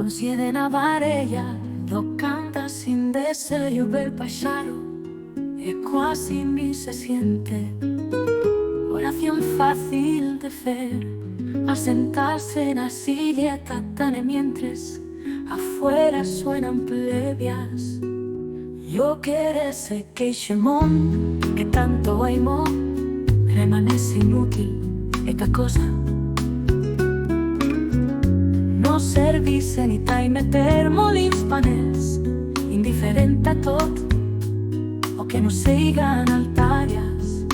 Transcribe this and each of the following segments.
Consiede na varella, lo canta sin deseo bel paixaro, e quasi mi se siente. Oración fácil de fer, a sentarse na silleta tan e mientras afuera suenan plebias. Yo quiero ese queixemón que tanto aimó, remanece inútil esta cosa. No servise ni tai meter molins panels, indiferente a tot, o que no sigan altarias.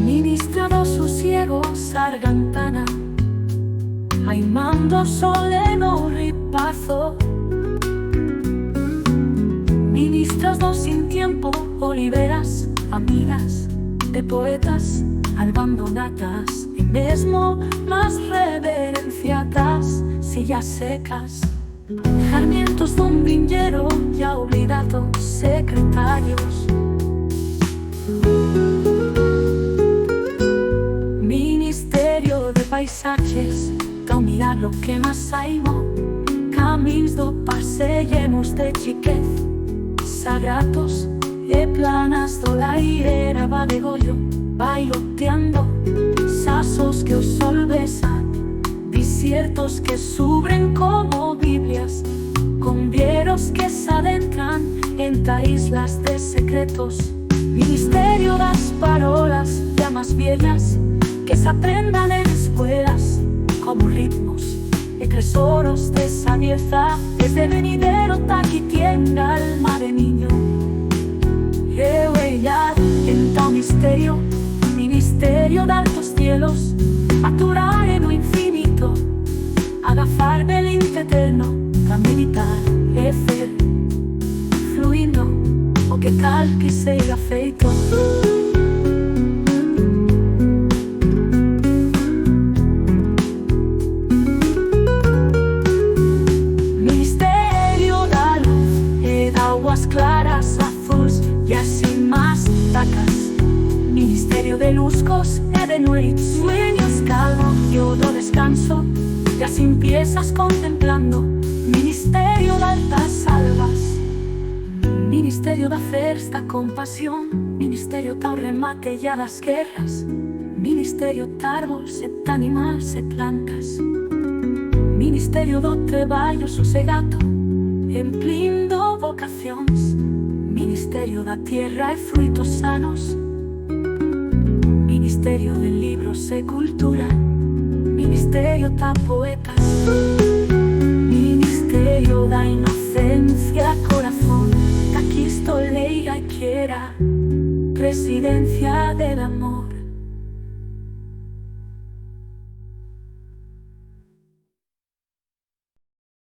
Ministra do sosiego sargantana, aimando soleno ripazo. Ministras do sin tiempo, oliveras, amigas de poetas abandonadas, y mesmo más reverenciadas, sillas secas, jarmientos dun vinllero ya oblidados, secretarios. Ministerio de paisajes, ca mirar lo que más aimo, camins do passeemos de chiquez, sagratos e planas do lairera va de gollo, bailoteando sasos que o sol besa, desiertos que subren como biblias, convieros que se adentran entre islas de secretos. Ministerio das parolas ya más viejas, que se aprendan en escuelas como ritmos e tesoros de sabieza, desde venidero taquitienda alma de niño. Ella en tal misterio, ministerio de altos cielos, aturar en lo infinito, agafar del eterno, ca meditar e fer, fluindo, o que tal que seja feito. Ministerio da luz e de aguas claras, azules y así más tacas. Ministerio de luzcos e de noites, sueños calmos y do descanso, ya sin piezas contemplando. Ministerio de altas alvas, ministerio da festa compasión, ministerio tal remate ya das guerras, ministerio de árbol e de animais e plantas, ministerio do traballo sosegado, emplindo vocacións, ministerio da tierra e frutos sanos, ministerio de libros e cultura, ministerio da poetas, ministerio da inocencia, corazón, que aquí estoy leiga y quiera, presidencia del amor.